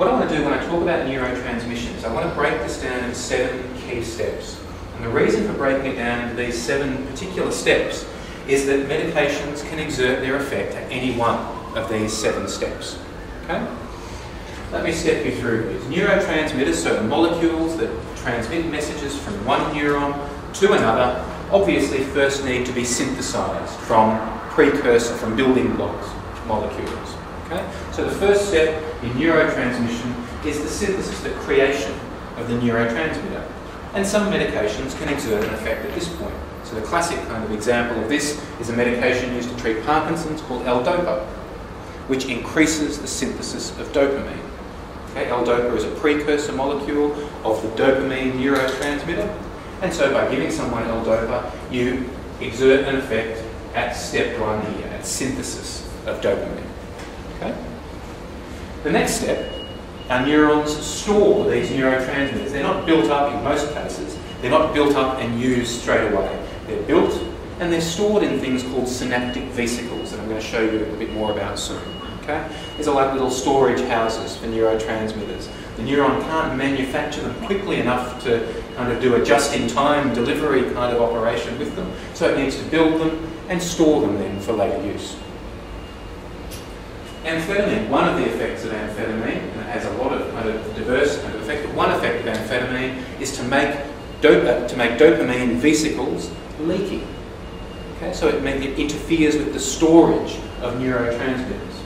What I want to do when I talk about neurotransmission is I want to break this down into 7 key steps. And the reason for breaking it down into these 7 particular steps is that medications can exert their effect at any one of these 7 steps. Okay? Let me step you through these. Neurotransmitters, so the molecules that transmit messages from one neuron to another, obviously first need to be synthesized from building blocks molecules. Okay? So the first step in neurotransmission is the synthesis, the creation of the neurotransmitter. And some medications can exert an effect at this point. So the classic kind of example of this is a medication used to treat Parkinson's called L-DOPA, which increases the synthesis of dopamine. Okay, L-DOPA is a precursor molecule of the dopamine neurotransmitter, and so by giving someone L-DOPA, you exert an effect at step 1 here, at synthesis of dopamine. Okay? The next step, our neurons store these neurotransmitters. They're not built up in most cases. They're not built up and used straight away. They're built and they're stored in things called synaptic vesicles that I'm going to show you a bit more about soon. Okay? These are like little storage houses for neurotransmitters. The neuron can't manufacture them quickly enough to kind of do a just-in-time delivery kind of operation with them, so it needs to build them and store them then for later use. Amphetamine, one of the effects of amphetamine, and it has a lot of kind of diverse kind of effects, but one effect of amphetamine is to make dopamine vesicles leaky. Okay, so it interferes with the storage of neurotransmitters.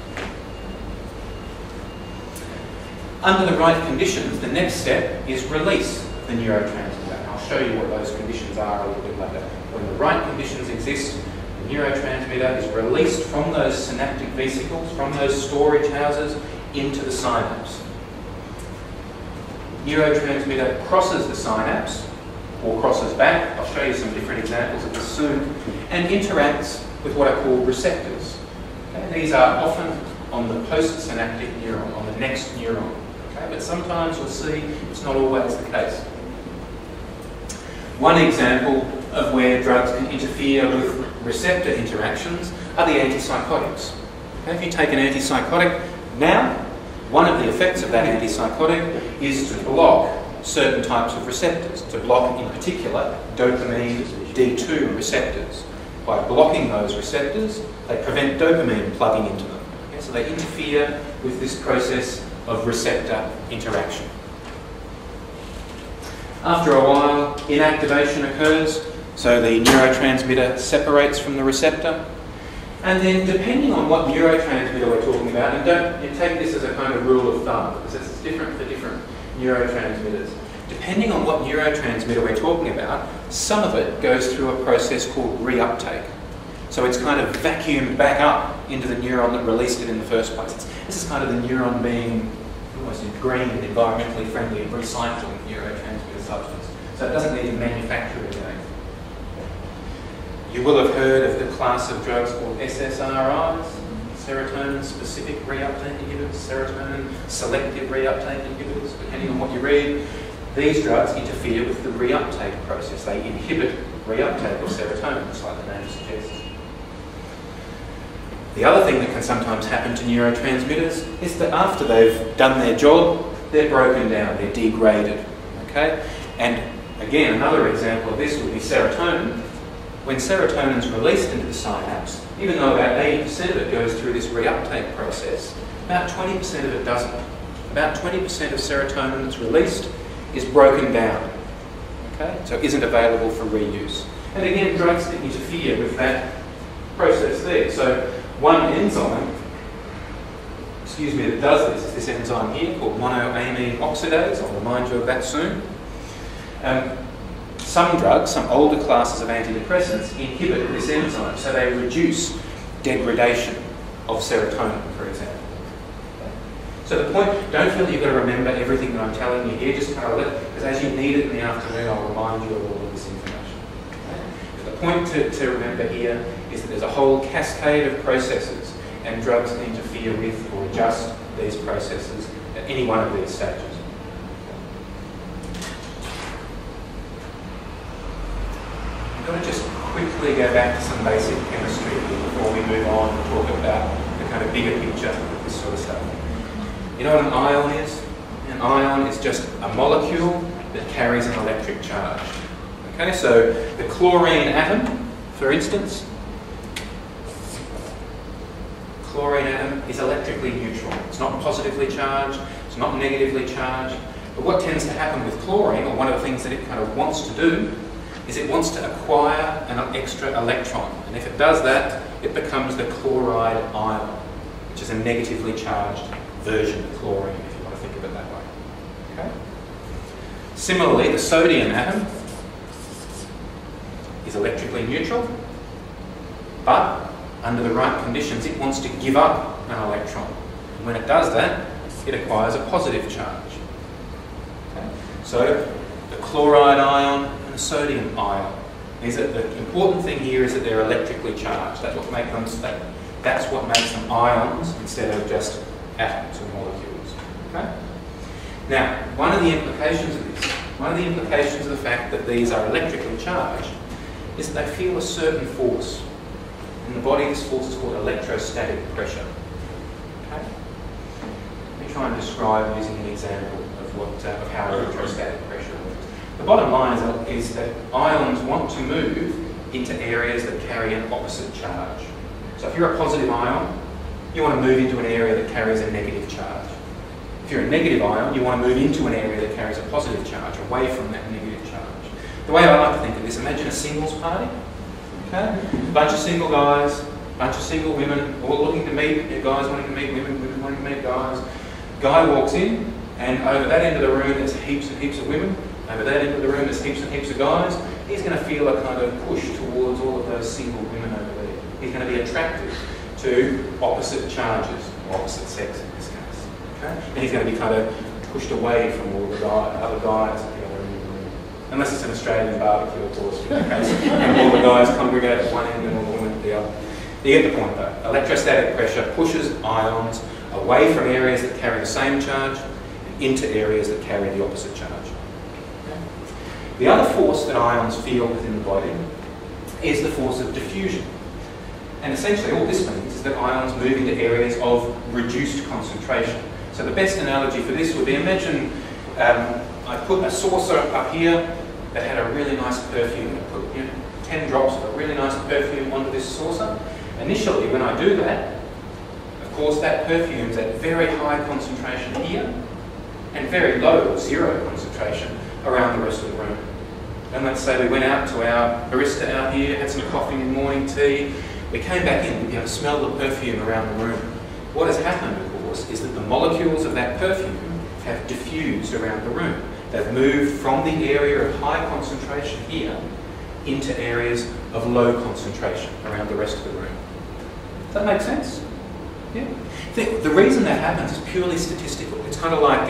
Under the right conditions, the next step is release of the neurotransmitter. And I'll show you what those conditions are a little bit later. When the right conditions exist, the neurotransmitter is released from those synaptic vesicles, from those storage houses, into the synapse. Neurotransmitter crosses the synapse, or crosses back. I'll show you some different examples of this soon, and interacts with what are called receptors. Okay? These are often on the postsynaptic neuron, on the next neuron. Okay? But sometimes you'll see it's not always the case. One example of where drugs can interfere with receptor interactions are the antipsychotics. Okay? If you take an antipsychotic now, one of the effects of that antipsychotic is to block certain types of receptors, to block in particular dopamine D2 receptors. By blocking those receptors, they prevent dopamine plugging into them. Okay? So they interfere with this process of receptor interaction. After a while, inactivation occurs, so the neurotransmitter separates from the receptor, and then depending on what neurotransmitter we're talking about, and don't take this as a kind of rule of thumb, because it's different for different neurotransmitters. Depending on what neurotransmitter we're talking about, some of it goes through a process called reuptake. So it's kind of vacuumed back up into the neuron that released it in the first place. This is kind of the neuron being almost green and environmentally friendly and recycling neurotransmitter substance. So it doesn't need to manufacture it again. You will have heard of the class of drugs called SSRIs, serotonin-specific reuptake inhibitors, serotonin-selective reuptake inhibitors, depending on what you read. These drugs interfere with the reuptake process. They inhibit reuptake of serotonin, just like the name suggests. The other thing that can sometimes happen to neurotransmitters is that after they've done their job, they're broken down, they're degraded. Okay? And again, another example of this would be serotonin. When serotonin is released into the synapse, even though about 80% of it goes through this reuptake process, about 20% of it doesn't. About 20% of serotonin that's released is broken down. Okay? So it isn't available for reuse. And again, drugs that interfere with that process there. So one enzyme, that does this is this enzyme here called monoamine oxidase. I'll remind you of that soon. Some drugs, some older classes of antidepressants, inhibit this enzyme, so they reduce degradation of serotonin, for example. Okay. So the point, don't feel that you've got to remember everything that I'm telling you here, just kind of let, because as you need it in the afternoon, I'll remind you of all of this information. Okay. But the point to remember here is that there's a whole cascade of processes, and drugs can interfere with or adjust these processes at any one of these stages. I'm going to just quickly go back to some basic chemistry before we move on and talk about the kind of bigger picture of this sort of stuff. You know what an ion is? ion is just a molecule that carries an electric charge. Okay, so the chlorine atom, for instance, chlorine atom is electrically neutral. It's not positively charged, it's not negatively charged. But what tends to happen with chlorine, or one of the things that it kind of wants to do, is it wants to acquire an extra electron. And if it does that, it becomes the chloride ion, which is a negatively charged version of chlorine, if you want to think of it that way. Okay? Similarly, the sodium atom is electrically neutral, but under the right conditions, it wants to give up an electron. And when it does that, it acquires a positive charge. Okay? So the chloride ion and the sodium ion. The important thing here is that they're electrically charged. That's what makes them ions instead of just atoms or molecules. Okay? Now, one of the implications of the fact that these are electrically charged is that they feel a certain force. In the body, this force is called electrostatic pressure. Okay? Let me try and describe using an example of how electrostatic pressure works. The bottom line is that ions want to move into areas that carry an opposite charge. So if you're a positive ion, you want to move into an area that carries a negative charge. If you're a negative ion, you want to move into an area that carries a positive charge, away from that negative charge. The way I like to think of this, imagine a singles party. Okay? A bunch of single guys, a bunch of single women, all looking to meet, guys wanting to meet women, women wanting to meet guys. Guy walks in, and over that end of the room there's heaps and heaps of women. Over that end of the room there's heaps and heaps of guys. He's going to feel a kind of push towards all of those single women over there. He's going to be attracted to opposite charges, or opposite sex in this case. Okay? And he's going to be kind of pushed away from all the other guys at the other end of the room. Unless it's an Australian barbecue, of course, in that case. And all the guys congregate at one end and all the women at the other. You get the point though. Electrostatic pressure pushes ions away from areas that carry the same charge and into areas that carry the opposite charge. Okay? The other force that ions feel within the body is the force of diffusion. And essentially all this means is that ions move into areas of reduced concentration. So the best analogy for this would be, imagine I put a saucer up here that had a really nice perfume. I put 10 drops of a really nice perfume onto this saucer. Initially, when I do that, of course that perfume's at very high concentration here and very low, zero concentration around the rest of the room. And let's say we went out to our barista out here, had some coffee and morning tea. We came back in, we smelled the perfume around the room. What has happened, of course, is that the molecules of that perfume have diffused around the room. They've moved from the area of high concentration here into areas of low concentration around the rest of the room. Does that make sense? Yeah. The reason that happens is purely statistical. It's kind of like,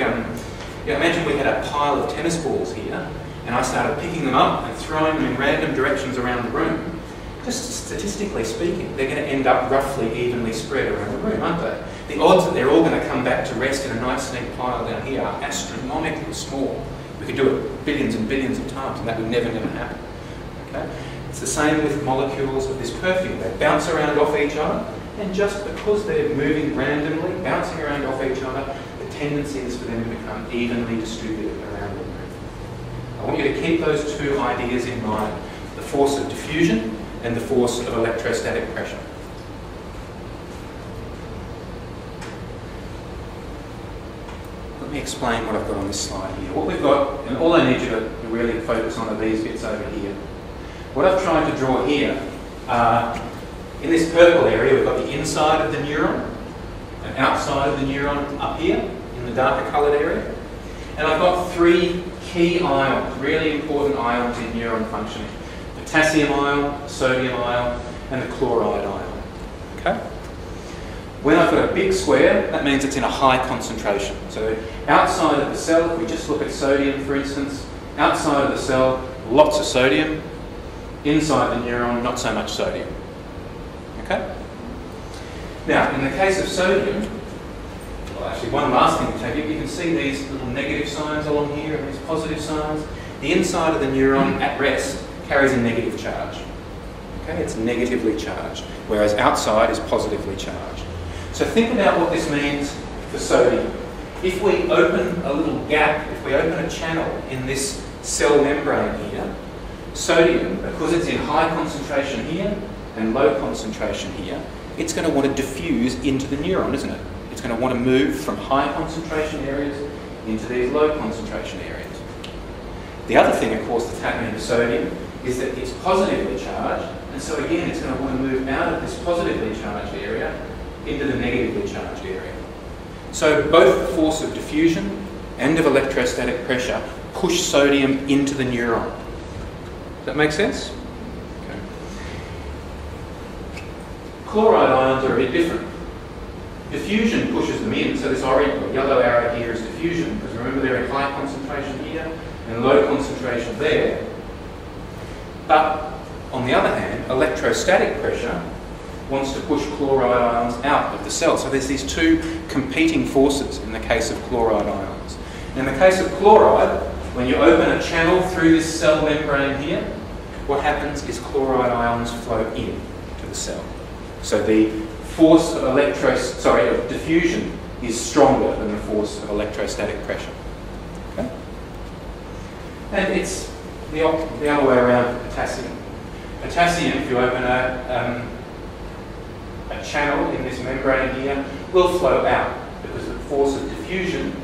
imagine we had a pile of tennis balls here, and I started picking them up and throwing them in random directions around the room. Just statistically speaking, they're going to end up roughly evenly spread around the room, aren't they? The odds that they're all going to come back to rest in a nice neat pile down here are astronomically small. We could do it billions and billions of times, and that would never happen. Okay? It's the same with molecules of this perfume. They bounce around off each other, and just because they're moving randomly, bouncing around off each other, the tendency is for them to become evenly distributed around the room. I want you to keep those two ideas in mind, the force of diffusion and the force of electrostatic pressure. Let me explain what I've got on this slide here. What we've got, and all I need you to really focus on are these bits over here. What I've tried to draw here, in this purple area, we've got the inside of the neuron, and outside of the neuron up here, in the darker coloured area. And I've got three key ions, really important ions in neuron functioning. Potassium ion, sodium ion, and the chloride ion. Okay? When I've got a big square, that means it's in a high concentration. So outside of the cell, if we just look at sodium for instance, outside of the cell, lots of sodium. Inside the neuron, not so much sodium. Okay? Now, in the case of sodium, well actually one last thing to tell you, you can see these little negative signs along here and these positive signs. The inside of the neuron at rest carries a negative charge. Okay, it's negatively charged, whereas outside is positively charged. So think about what this means for sodium. if we open a little gap, if we open a channel in this cell membrane here, sodium, because it's in high concentration here and low concentration here, it's going to want to diffuse into the neuron, isn't it? It's going to want to move from high concentration areas into these low concentration areas. The other thing, of course, that's happening to sodium is that it's positively charged, and so again it's going to want to move out of this positively charged area into the negatively charged area. So both the force of diffusion and of electrostatic pressure push sodium into the neuron. Does that make sense? Okay. Chloride ions are a bit different. Diffusion pushes them in, so this orange or yellow arrow here is diffusion, because remember they're in high concentration here and low concentration there. But on the other hand, electrostatic pressure wants to push chloride ions out of the cell. So there's these two competing forces in the case of chloride ions. In the case of chloride, when you open a channel through this cell membrane here, what happens is chloride ions flow in to the cell. So the force of diffusion is stronger than the force of electrostatic pressure. Okay? And it's the other way around for potassium. Potassium, if you open a channel in this membrane here, will flow out because the force of diffusion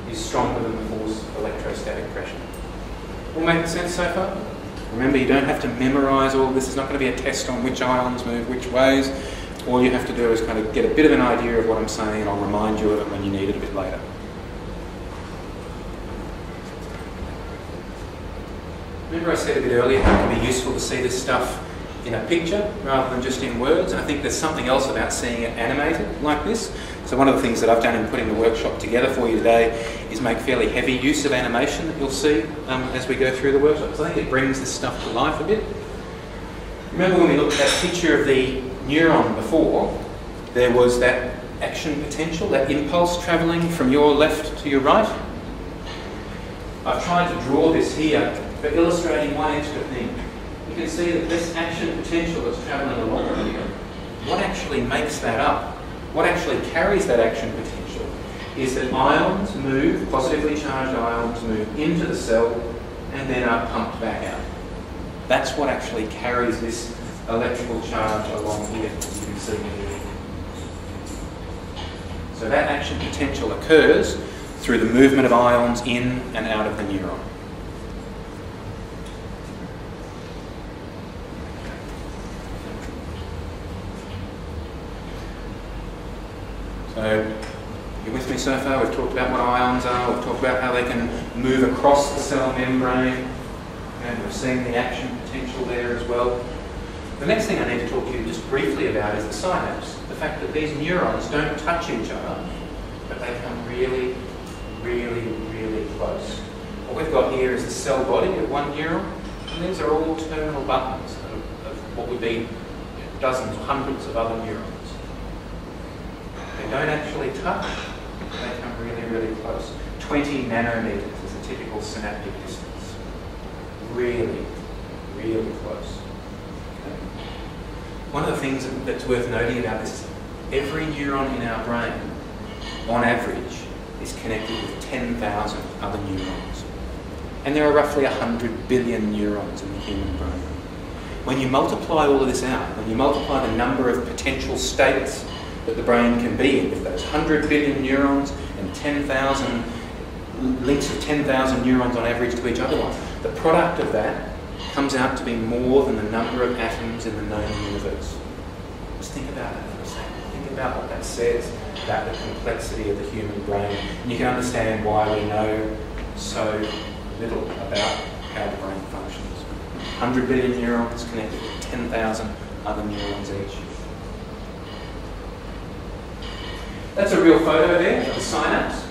is stronger than the force of electrostatic pressure. All making sense so far? Remember, you don't have to memorise all this. It's not going to be a test on which ions move which ways. All you have to do is kind of get a bit of an idea of what I'm saying, and I'll remind you of it when you need it a bit later. Remember I said a bit earlier how it can be useful to see this stuff in a picture rather than just in words, and I think there's something else about seeing it animated like this. So one of the things that I've done in putting the workshop together for you today is make fairly heavy use of animation that you'll see as we go through the workshop, because I think it brings this stuff to life a bit. Remember when we looked at that picture of the neuron before, there was that action potential, that impulse travelling from your left to your right? I've tried to draw this here for illustrating one extra thing. You can see that this action potential that's travelling along here, what actually makes that up, what actually carries that action potential, is that ions move, positively charged ions move into the cell and then are pumped back out. That's what actually carries this electrical charge along here, as you can see here. So that action potential occurs through the movement of ions in and out of the neuron. So, you with me so far? We've talked about what ions are, we've talked about how they can move across the cell membrane, and we've seen the action potential there as well. The next thing I need to talk to you just briefly about is the synapse. The fact that these neurons don't touch each other, but they come really, really, really close. What we've got here is the cell body of one neuron, and these are all terminal buttons of what would be dozens, hundreds of other neurons. They don't actually touch, they come really, really close. 20 nanometers is a typical synaptic distance. Really, really close. Okay. One of the things that's worth noting about this is every neuron in our brain, on average, is connected with 10,000 other neurons. And there are roughly 100 billion neurons in the human brain. When you multiply all of this out, when you multiply the number of potential states that the brain can be in, with those 100 billion neurons and 10,000 links of 10,000 neurons on average to each other one, the product of that comes out to be more than the number of atoms in the known universe. Just think about that for a second. Think about what that says about the complexity of the human brain, and you can understand why we know so little about how the brain functions. 100 billion neurons connected with 10,000 other neurons each. That's a real photo there of the synapse.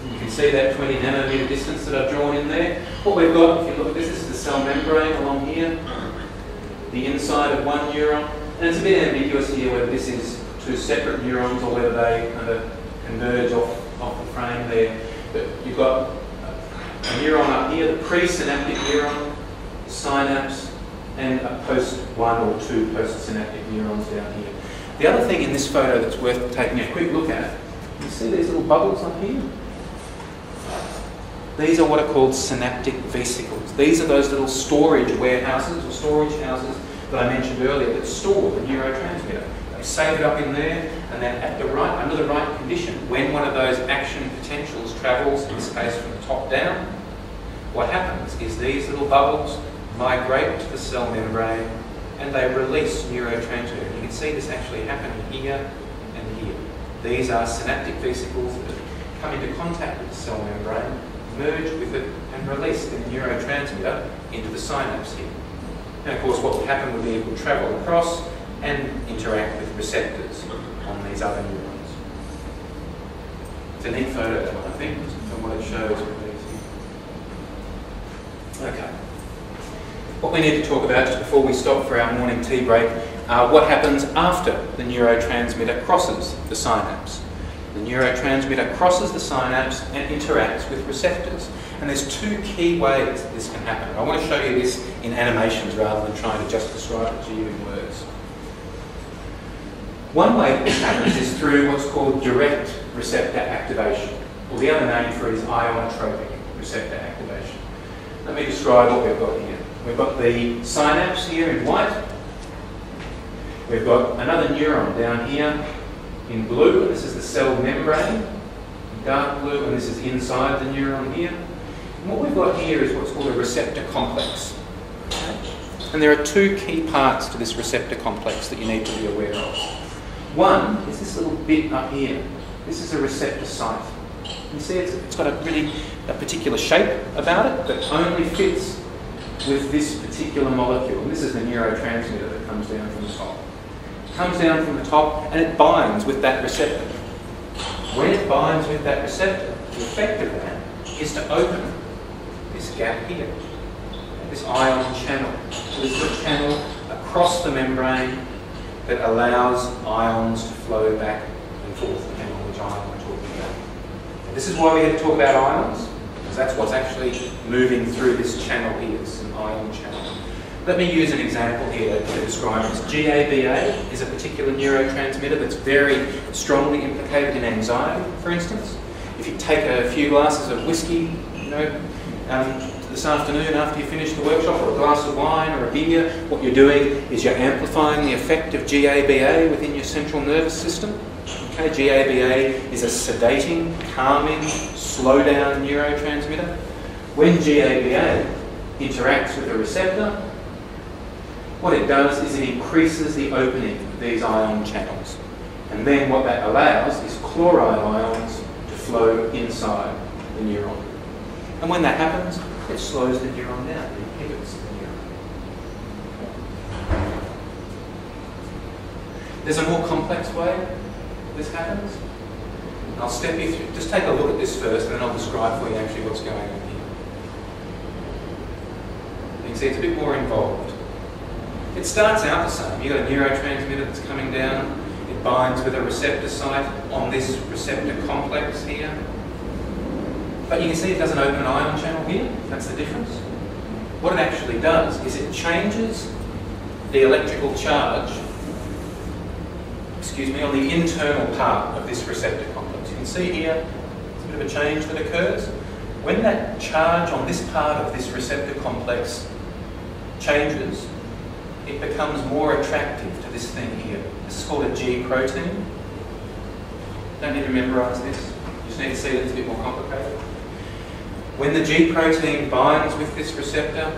You can see that 20 nanometer distance that I've drawn in there. What we've got, if you look at this, is the cell membrane along here, the inside of one neuron, and it's a bit ambiguous here whether this is two separate neurons or whether they kind of converge off the frame there. But you've got a neuron up here, the presynaptic neuron, the synapse, and a post-1 or 2 postsynaptic neurons down here. The other thing in this photo that's worth taking a quick look at, you see these little bubbles up here? These are what are called synaptic vesicles. These are those little storage warehouses or storage houses that I mentioned earlier that store the neurotransmitter. They save it up in there, and then at the right, under the right condition, when one of those action potentials travels, in this case from the top down, what happens is these little bubbles migrate to the cell membrane and they release neurotransmitter. You can see this actually happening here and here. These are synaptic vesicles that come into contact with the cell membrane, merge with it and release the neurotransmitter into the synapse here. And of course what would happen would be it would travel across and interact with receptors on these other neurons. It's a neat photo, that one, I think, from what it shows. Okay. What we need to talk about just before we stop for our morning tea break are what happens after the neurotransmitter crosses the synapse. The neurotransmitter crosses the synapse and interacts with receptors. And there's two key ways that this can happen. I want to show you this in animations rather than trying to just describe it to you in words. One way that this happens is through what's called direct receptor activation, or the other name for it is ionotropic receptor activation. Let me describe what we've got here. We've got the synapse here in white. We've got another neuron down here in blue, and this is the cell membrane, in dark blue, and this is inside the neuron here. And what we've got here is what's called a receptor complex. Okay? And there are two key parts to this receptor complex that you need to be aware of. One is this little bit up here. This is a receptor site. You see it's got a particular shape about it that only fits with this particular molecule. And this is the neurotransmitter that comes down from the top. It comes down from the top and it binds with that receptor. When it binds with that receptor, the effect of that is to open this gap here, this ion channel. So this is a channel across the membrane that allows ions to flow back and forth, depending on which ion we're talking about. And this is why we had to talk about ions, because that's what's actually moving through this channel here, this is an ion channel. Let me use an example here to describe this. GABA is a particular neurotransmitter that's very strongly implicated in anxiety, for instance. If you take a few glasses of whiskey, this afternoon after you finish the workshop, or a glass of wine or a beer, what you're doing is you're amplifying the effect of GABA within your central nervous system. Okay, GABA is a sedating, calming, slow down neurotransmitter. When GABA interacts with a receptor, what it does is it increases the opening of these ion channels. And then what that allows is chloride ions to flow inside the neuron. And when that happens, it slows the neuron down, it inhibits the neuron. There's a more complex way this happens. I'll step you through. Just take a look at this first, and then I'll describe for you actually what's going on here. You can see it's a bit more involved. It starts out the same. You've got a neurotransmitter that's coming down. It binds with a receptor site on this receptor complex here. But you can see it doesn't open an ion channel here. That's the difference. What it actually does is it changes the electrical charge, on the internal part of this receptor complex. You can see here, there's a bit of a change that occurs. When that charge on this part of this receptor complex changes, it becomes more attractive to this thing here. This is called a G protein. Don't need to memorise this. You just need to see that it's a bit more complicated. When the G protein binds with this receptor,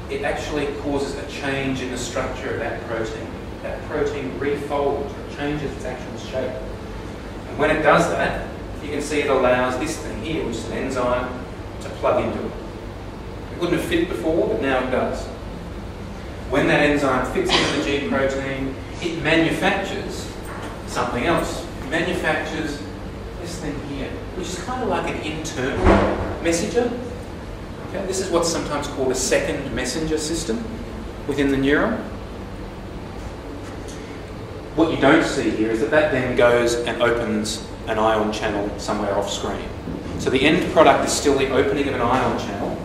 it actually causes a change in the structure of that protein. That protein refolds, or changes its actual shape. And when it does that, you can see it allows this thing here, which is an enzyme, to plug into it. It wouldn't have fit before, but now it does. When that enzyme fits into the G protein, it manufactures something else. It manufactures this thing here, which is kind of like an internal messenger. Okay? This is what's sometimes called a second messenger system within the neuron. What you don't see here is that then goes and opens an ion channel somewhere off screen. So the end product is still the opening of an ion channel,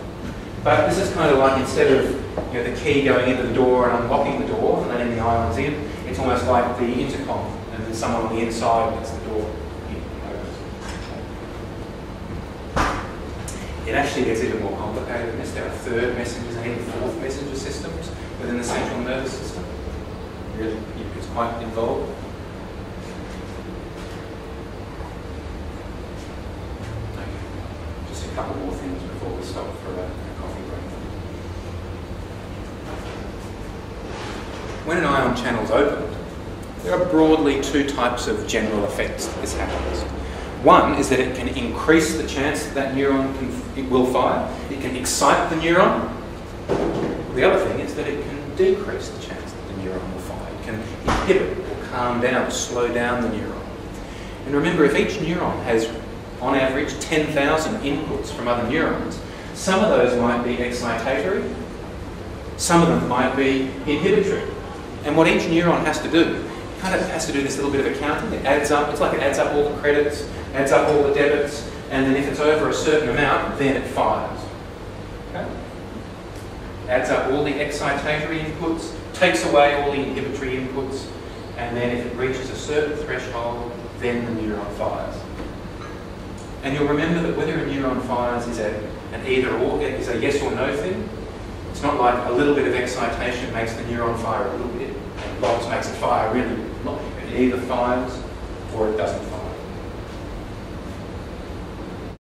but this is kind of like instead of the key going into the door and unlocking the door and letting the ions in, it's almost like the intercom and then someone on the inside gets the door in. It actually gets even more complicated than this. There are third messengers and even fourth messenger systems within the central nervous system. Really, it's quite involved. Okay. Just a couple more things before we stop for a coffee break. When an ion channel is opened, there are broadly two types of general effects that this happens. One is that it can increase the chance that neuron will fire. It can excite the neuron. The other thing is that it can decrease the chance that the neuron will fire. It can inhibit or calm down or slow down the neuron. And remember, if each neuron has, on average, 10,000 inputs from other neurons, some of those might be excitatory, some of them might be inhibitory. And what each neuron has to do, kind of has to do this little bit of accounting. It adds up, it's like it adds up all the credits, adds up all the debits, and then if it's over a certain amount, then it fires. Okay? Adds up all the excitatory inputs, takes away all the inhibitory inputs, and then if it reaches a certain threshold, then the neuron fires. And you'll remember that whether a neuron fires is an either or, is a yes or no thing. It's not like a little bit of excitation makes the neuron fire a little bit, and lots makes it fire really. It either fires or it doesn't fire.